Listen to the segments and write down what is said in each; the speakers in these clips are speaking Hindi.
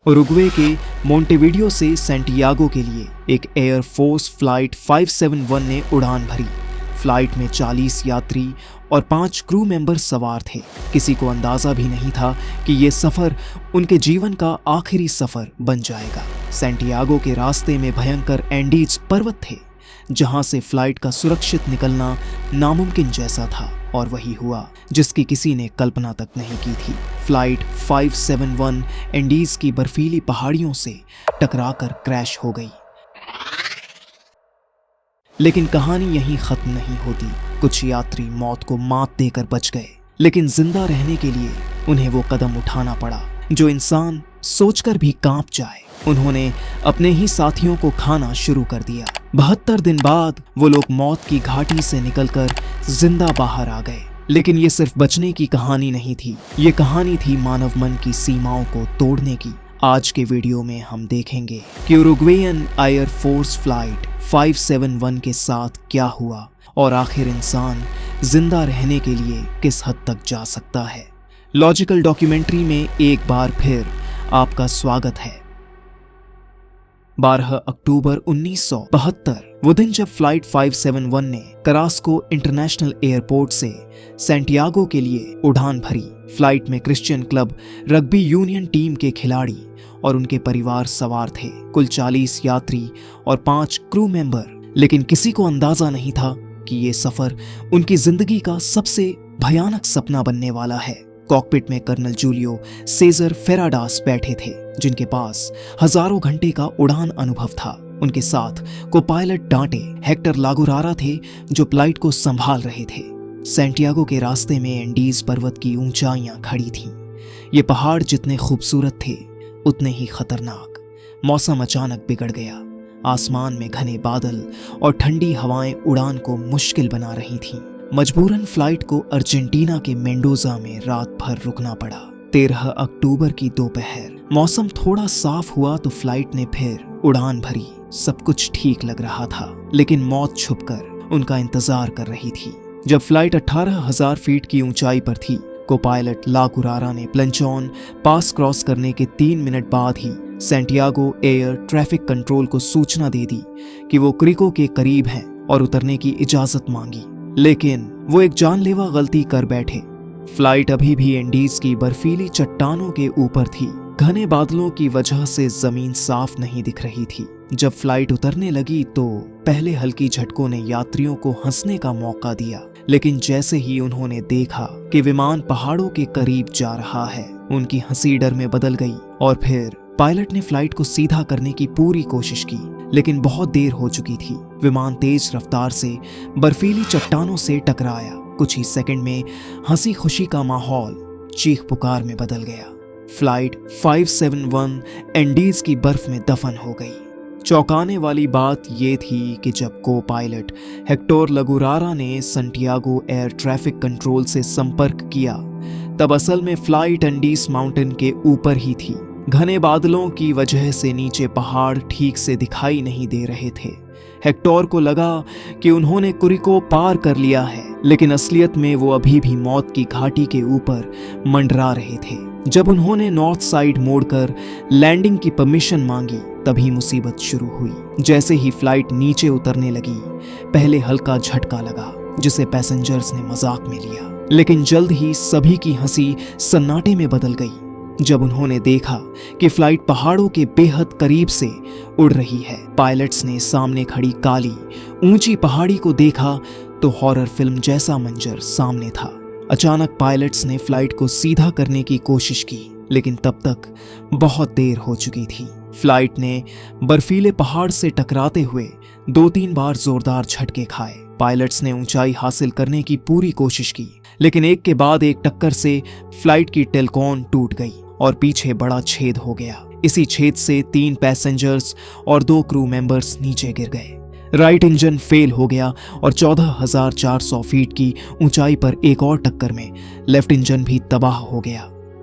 उरुग्वे के मोंटेविडियो से सैंटियागो के लिए एक एयर फोर्स फ्लाइट 571 ने उड़ान भरी। फ्लाइट में 40 यात्री और 5 क्रू मेंबर सवार थे। किसी को अंदाजा भी नहीं था कि ये सफर उनके जीवन का आखिरी सफर बन जाएगा। सैंटियागो के रास्ते में भयंकर एंडीज पर्वत थे, जहां से फ्लाइट का सुरक्षित निकलना नामुमकिन जैसा था, और वही हुआ जिसकी किसी ने कल्पना तक नहीं की थी। फ्लाइट 571 एंडीज की बर्फीली पहाड़ियों से टकराकर क्रैश हो गई। लेकिन कहानी यहीं खत्म नहीं होती। कुछ यात्री मौत को मात देकर बच गए, लेकिन जिंदा रहने के लिए उन्हें वो कदम उठाना पड़ा जो इंसान सोचकर भी कांप जाए। उन्होंने अपने ही साथियों को खाना शुरू कर दिया। 72 दिन बाद वो लोग मौत की घाटी से निकलकर जिंदा बाहर आ गए। लेकिन ये सिर्फ बचने की कहानी नहीं थी, ये कहानी थी मानव मन की सीमाओं को तोड़ने की। आज के वीडियो में हम देखेंगे कि उरुग्वेयन एयर फोर्स फ्लाइट 571 के साथ क्या हुआ और आखिर इंसान जिंदा रहने के लिए किस हद तक जा सकता है। लॉजिकल डॉक्यूमेंट्री में एक बार फिर आपका स्वागत है। 12 अक्टूबर 1972 वो दिन जब फ्लाइट 571 ने करास्को इंटरनेशनल एयरपोर्ट से सैंटियागो के लिए उड़ान भरी। फ्लाइट में Christian club rugby union team के खिलाड़ी और उनके परिवार सवार थे। कुल 40 यात्री और 5 क्रू मेंबर। लेकिन किसी को अंदाजा नहीं था कि ये सफर उनकी जिंदगी का सबसे भयानक सपना बनने वाला है। कॉकपिट में कर्नल जूलियो सेजर फेराडास बैठे थे, जिनके पास हजारों घंटे का उड़ान अनुभव था। उनके साथ को पायलट डांटे हेक्टर लागुरारा थे, जो फ्लाइट को संभाल रहे थे। सैंटियागो के रास्ते में एंडीज पर्वत की ऊंचाइयां खड़ी थीं। ये पहाड़ जितने खूबसूरत थे उतने ही खतरनाक। मौसम अचानक बिगड़ गया। आसमान में घने बादल और ठंडी हवाएं उड़ान को मुश्किल बना रही थीं। मजबूरन फ्लाइट को अर्जेंटीना के मेंडोजा में रात भर रुकना पड़ा। 13 अक्टूबर की दोपहर मौसम थोड़ा साफ हुआ तो फ्लाइट ने फिर उड़ान भरी। सब कुछ ठीक लग रहा था, लेकिन मौत छुपकर उनका इंतजार कर रही थी। जब फ्लाइट 18,000 फीट की ऊंचाई पर थी, को पायलट लागुरारा ने प्लंचॉन पास क्रॉस करने के 3 मिनट बाद ही सैंटियागो एयर ट्रैफिक कंट्रोल को सूचना दे दी कि वो क्रिको के करीब हैं और उतरने की इजाजत मांगी। लेकिन वो एक जानलेवा गलती कर बैठे। फ्लाइट अभी भी एंडीज की बर्फीली चट्टानों के ऊपर थी। घने बादलों की वजह से जमीन साफ नहीं दिख रही थी। जब फ्लाइट उतरने लगी तो पहले हल्की झटकों ने यात्रियों को हंसने का मौका दिया, लेकिन जैसे ही उन्होंने देखा कि विमान पहाड़ों के करीब जा रहा है, उनकी हंसी डर में बदल गई। और फिर पायलट ने फ्लाइट को सीधा करने की पूरी कोशिश की, लेकिन बहुत देर हो चुकी थी। विमान तेज रफ्तार से बर्फीली चट्टानों से टकराया। कुछ ही सेकंड में हंसी खुशी का माहौल चीख पुकार में बदल गया। फ्लाइट 571 एंडीज की बर्फ में दफन हो गई। चौंकाने वाली बात यह थी कि जब को पायलट हेक्टर लागुरारा ने सैंटियागो एयर ट्रैफिक कंट्रोल से संपर्क किया, तब असल में फ्लाइट एंडीज माउंटेन के ऊपर ही थी। घने बादलों की वजह से नीचे पहाड़ ठीक से दिखाई नहीं दे रहे थे। हेक्टर को लगा कि उन्होंने कुरिको पार कर लिया है, लेकिन असलियत में वो अभी भी मौत की घाटी के ऊपर मंडरा रहे थे। जब उन्होंने नॉर्थ साइड मोड़कर लैंडिंग की परमिशन मांगी, तभी मुसीबत शुरू हुई। जैसे ही फ्लाइट नीचे उतरने लगी, पहले हल्का झटका लगा, जिसे पैसेंजर्स ने मजाक में लिया, लेकिन जल्द ही सभी की हंसी सन्नाटे में बदल गई जब उन्होंने देखा कि फ्लाइट पहाड़ों के बेहद करीब से उड़ रही है। पायलट्स ने सामने खड़ी काली ऊंची पहाड़ी को देखा तो हॉरर फिल्म जैसा मंजर सामने था। अचानक पायलट्स ने फ्लाइट को सीधा करने की कोशिश की, लेकिन तब तक बहुत देर हो चुकी थी। फ्लाइट ने बर्फीले पहाड़ से टकराते हुए 2-3 बार जोरदार झटके खाए। पायलट्स ने ऊंचाई हासिल करने की पूरी कोशिश की, लेकिन एक के बाद एक टक्कर से फ्लाइट की टेलकॉन टूट गई और पीछे बड़ा छेद हो गया। इसी छेद से 3 पैसेंजर्स और 2 क्रू मेंबर्स नीचे गिर गए। राइट इंजन फेल हो गया और 14,400 फीट की ऊंचाई पर एक और टक्कर में लेफ्ट इंजन भी तबाह हो गया।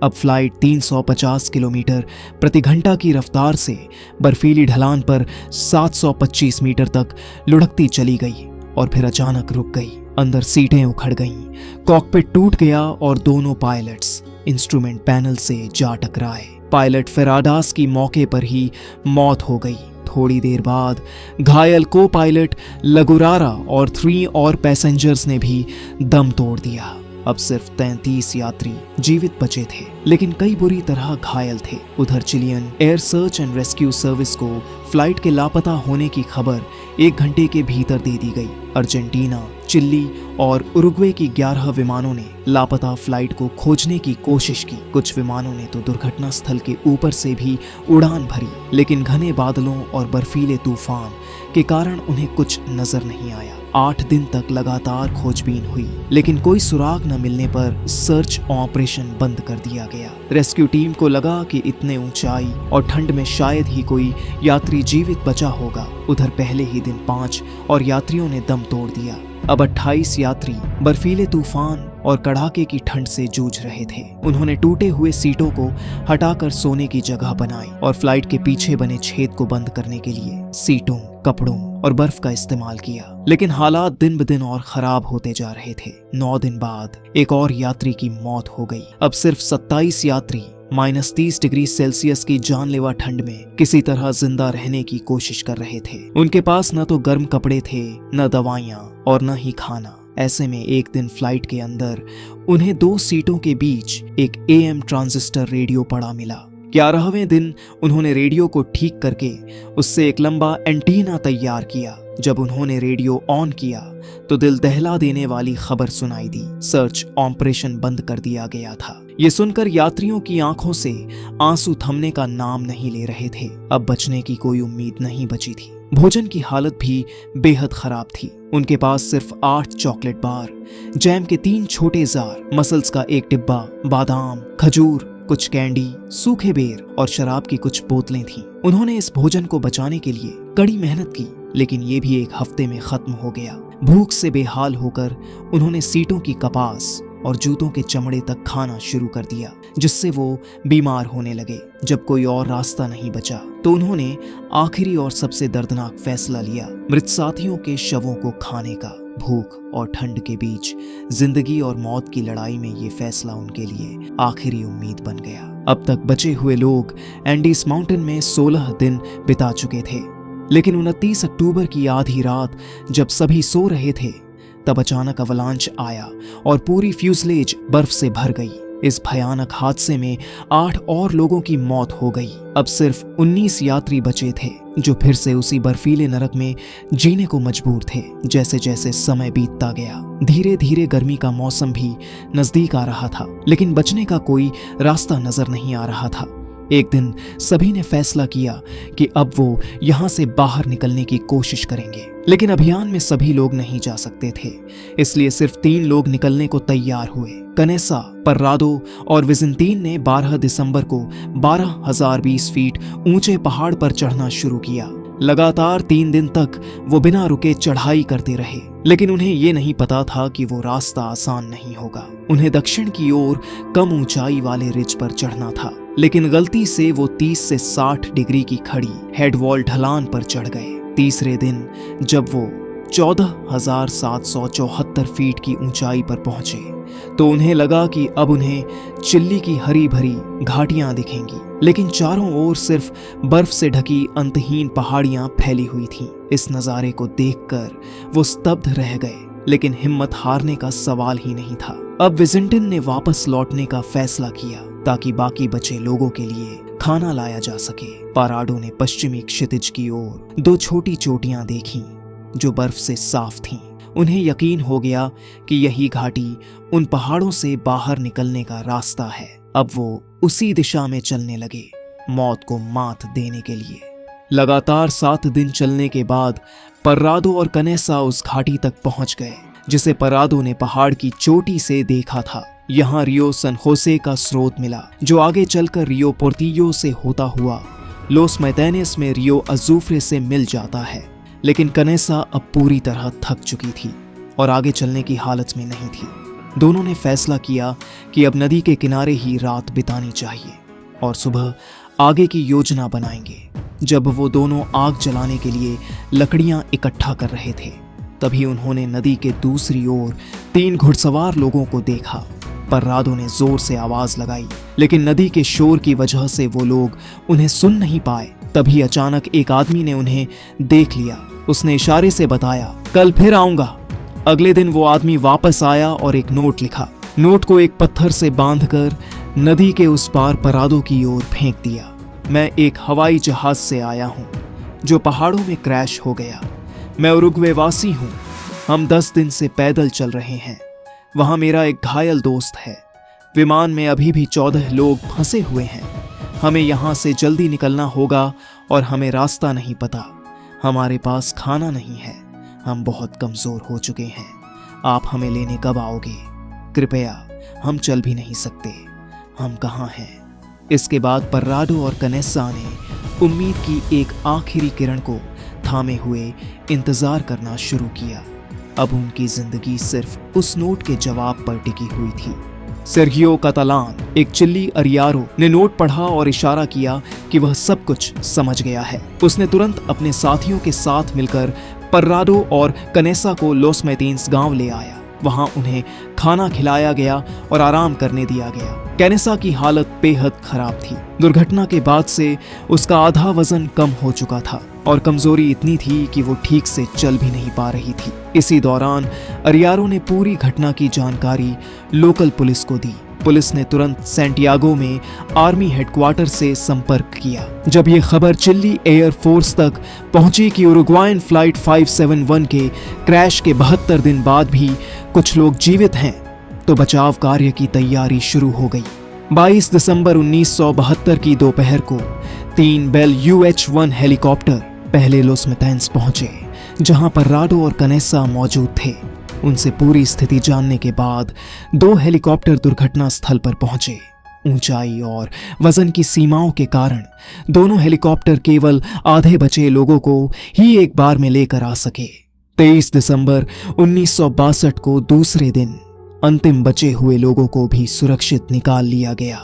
अब फ्लाइट 350 किलोमीटर प्रति घंटा की रफ्तार से बर्फीली ढलान पर 725 मीटर तक लुढ़कती चली गई और फिर अचानक रुक गई। अंदर सीटें उखड़ गईं, कॉकपिट टूट गया और दोनों पायलट्स इंस्ट्रूमेंट पैनल से जा टकराए। पायलट फेराडास की मौके पर ही मौत हो गई। थोड़ी देर बाद घायल को पायलट लगुरारा और 3 और पैसेंजर्स ने भी दम तोड़ दिया। अब सिर्फ 33 यात्री जीवित बचे थे, लेकिन कई बुरी तरह घायल थे। उधर Chilean air search and rescue service को फ्लाइट के लापता होने की खबर 1 घंटे के भीतर दे दी गई। अर्जेंटीना, चिली और उरुग्वे की 11 विमानों ने लापता फ्लाइट को खोजने की कोशिश की। कुछ विमानों ने तो दुर्घटना स्थल के ऊपर से भी उड़ान भरी, लेकिन घने बादलों और बर्फीले तूफान के कारण उन्हें कुछ नजर नहीं आया। 8 दिन तक लगातार खोजबीन हुई, लेकिन कोई सुराग न मिलने पर सर्च ऑपरेशन बंद कर दिया गया। रेस्क्यू टीम को लगा कि इतने ऊंचाई और ठंड में शायद ही कोई यात्री जीवित बचा होगा। उधर पहले ही दिन 5 और यात्रियों ने दम तोड़ दिया। अब 28 यात्री बर्फीले तूफान और कड़ाके की ठंड से जूझ रहे थे। उन्होंने टूटे हुए सीटों को हटाकर सोने की जगह बनाई और फ्लाइट के पीछे बने छेद को बंद करने के लिए सीटों, कपड़ों और बर्फ का इस्तेमाल किया। लेकिन हालात दिन ब दिन और खराब होते जा रहे थे। 9 दिन बाद एक और यात्री की मौत हो गई। अब सिर्फ 27 यात्री -30 डिग्री सेल्सियस की जानलेवा ठंड में किसी तरह जिंदा रहने की कोशिश कर रहे थे। उनके पास न तो गर्म कपड़े थे, न दवाइयां और न ही खाना। ऐसे में एक दिन फ्लाइट के अंदर उन्हें 2 सीटों के बीच एक AM ट्रांजिस्टर रेडियो पड़ा मिला। 11वें दिन उन्होंने रेडियो को ठीक करके उससे एक लंबा एंटीना तैयार किया। जब उन्होंने रेडियो ऑन किया तो दिल दहला देने वाली खबर सुनाई दी। सर्च ऑपरेशन बंद कर दिया गया था। ये सुनकर यात्रियों की आंखों से आंसू थमने का नाम नहीं ले रहे थे। अब बचने की कोई उम्मीद नहीं बची थी। भोजन की हालत भी बेहद खराब थी। उनके पास सिर्फ 8 चॉकलेट बार, जैम के 3 छोटे जार, मसल्स का 1 डिब्बा, बादाम, खजूर, कुछ कैंडी, सूखे बेर और शराब की कुछ बोतलें थीं। उन्होंने इस भोजन को बचाने के लिए कड़ी मेहनत की, लेकिन ये भी 1 हफ्ते में खत्म हो गया। भूख से बेहाल होकर उन्होंने सीटों की कपास और जूतों के चमड़े तक खाना शुरू कर दिया, जिससे वो बीमार होने लगे। जब कोई और रास्ता नहीं बचा तो उन्होंने आखिरी और सबसे दर्दनाक फैसला लिया, मृत साथियों के शवों को खाने का। भूख और ठंड के बीच जिंदगी और मौत की लड़ाई में ये फैसला उनके लिए आखिरी उम्मीद बन गया। अब तक बचे हुए लोग एंडीज माउंटेन में 16 दिन बिता चुके थे, लेकिन 29 अक्टूबर की आधी रात जब सभी सो रहे थे तब अचानक अवलांच आया और पूरी फ्यूजलेज बर्फ से भर गई। इस भयानक हादसे में 8 और लोगों की मौत हो गई। अब सिर्फ 19 यात्री बचे थे, जो फिर से उसी बर्फीले नरक में जीने को मजबूर थे। जैसे जैसे समय बीतता गया, धीरे धीरे गर्मी का मौसम भी नजदीक आ रहा था, लेकिन बचने का कोई रास्ता नजर नहीं आ रहा था। एक दिन सभी ने फैसला किया कि अब वो यहाँ से बाहर निकलने की कोशिश करेंगे, लेकिन अभियान में सभी लोग नहीं जा सकते थे, इसलिए सिर्फ 3 लोग निकलने को तैयार हुए। कनेसा, पर्रादो और विजिंटीन ने 12 दिसंबर को 12,020 फीट ऊंचे पहाड़ पर चढ़ना शुरू किया। लगातार 3 दिन तक वो बिना रुके चढ़ाई करते रहे, लेकिन उन्हें ये नहीं पता था कि वो रास्ता आसान नहीं होगा। उन्हें दक्षिण की ओर कम ऊंचाई वाले रिज पर चढ़ना था, लेकिन गलती से वो 30 से 60 डिग्री की खड़ी हेडवॉल ढलान पर चढ़ गए। तीसरे दिन जब वो 14,774 फीट की ऊंचाई पर पहुंचे तो उन्हें लगा कि अब उन्हें चिल्ली की हरी भरी घाटियां दिखेंगी, लेकिन चारों ओर सिर्फ बर्फ से ढकी अंतहीन पहाड़ियां फैली हुई थीं। इस नजारे को देखकर वो स्तब्ध रह गए, लेकिन हिम्मत हारने का सवाल ही नहीं था। अब विजिंटन ने वापस लौटने का फैसला किया ताकि बाकी बचे लोगों के लिए खाना लाया जा सके। पाराडो ने पश्चिमी क्षितिज की ओर 2 छोटी चोटियां देखीं जो बर्फ से साफ थीं। उन्हें यकीन हो गया कि यही घाटी उन पहाड़ों से बाहर निकलने का रास्ता है। अब वो उसी दिशा में चलने लगे, मौत को मात देने के लिए। लगातार 7 दिन चलने के बाद पर्रादो और कनेसा उस घाटी तक पहुंच गए जिसे पर्रादो ने पहाड़ की चोटी से देखा था। यहाँ रियो सन होसे का स्रोत मिला, जो आगे चलकर रियो पोर्तियो से होता हुआ लोस मैतेनेस में रियो अजूफ्रे से मिल जाता है। लेकिन कनेसा अब पूरी तरह थक चुकी थी और आगे चलने की हालत में नहीं थी। दोनों ने फैसला किया कि अब नदी के किनारे ही रात बितानी चाहिए और सुबह आगे की योजना बनाएंगे। जब वो दोनों आग जलाने के लिए लकड़ियां इकट्ठा कर रहे थे, तभी उन्होंने नदी के दूसरी ओर 3 घुड़सवार लोगों को देखा। पर्रादो ने जोर से आवाज लगाई, लेकिन नदी के शोर की वजह से वो लोग उन्हें सुन नहीं पाए। तभी अचानक एक आदमी ने उन्हें देख लिया। उसने इशारे से बताया, कल फिर आऊंगा। अगले दिन वो आदमी वापस आया और एक नोट लिखा। नोट को एक पत्थर से बांधकर नदी के उस पार पर्रादो की ओर फेंक दिया। मैं एक हवाई जहाज से आया हूँ जो पहाड़ों में क्रैश हो गया। मैं उरुग्वे वासी हूँ। हम 10 दिन से पैदल चल रहे हैं। वहां मेरा एक घायल दोस्त है। विमान में अभी भी 14 लोग फंसे हुए हैं। हमें यहाँ से जल्दी निकलना होगा और हमें रास्ता नहीं पता। हमारे पास खाना नहीं है। हम बहुत कमजोर हो चुके हैं। आप हमें लेने कब आओगे? कृपया, हम चल भी नहीं सकते। हम कहाँ हैं? इसके बाद पर्राडो और कनेसा ने उम्मीद की एक आखिरी किरण को थामे हुए इंतजार करना शुरू किया। अब उनकी जिंदगी सिर्फ उस नोट के जवाब पर टिकी हुई थी। सर्गियो कातालान, एक चिल्ली अरियारो, ने नोट पढ़ा और इशारा किया कि वह सब कुछ समझ गया है। उसने तुरंत अपने साथियों के साथ मिलकर पर्राडो और कनेसा को लोस मैतीन्स गांव ले आया। वहां उन्हें खाना खिलाया गया और आराम करने दिया गया। कैनेसा की हालत बेहद खराब थी। दुर्घटना के बाद से उसका आधा वजन कम हो चुका था और कमजोरी इतनी थी कि वो ठीक से चल भी नहीं पा रही थी। इसी दौरान अरियारो ने पूरी घटना की जानकारी लोकल पुलिस को दी। पुलिस ने तुरंत सैंटियागो में आर्मी हेडक्वार्टर से संपर्क किया। जब ये खबर चिल्ली एयर फोर्स तक पहुंची कि उरुग्वायन फ्लाइट 571 के क्रैश के 72 दिन बाद भी कुछ लोग जीवित हैं, तो बचाव कार्य की तैयारी शुरू हो गई। 22 दिसंबर 1972 की दोपहर को 3 बेल UH-1 हेलीकॉप्टर पहले लोस मैतीन्स पहुंचे, जहां पर्राडो और कनेसा मौजूद थे। उनसे पूरी स्थिति जानने के बाद 2 हेलीकॉप्टर दुर्घटना स्थल पर पहुंचे। ऊंचाई और वजन की सीमाओं के कारण दोनों हेलीकॉप्टर केवल आधे बचे लोगों को ही एक बार में लेकर आ सके। 23 दिसंबर 1962 को दूसरे दिन अंतिम बचे हुए लोगों को भी सुरक्षित निकाल लिया गया।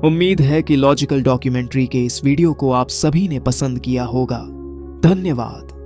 उम्मीद है कि लॉजिकल डॉक्यूमेंट्री के इस वीडियो को आप सभी ने पसंद किया होगा। धन्यवाद।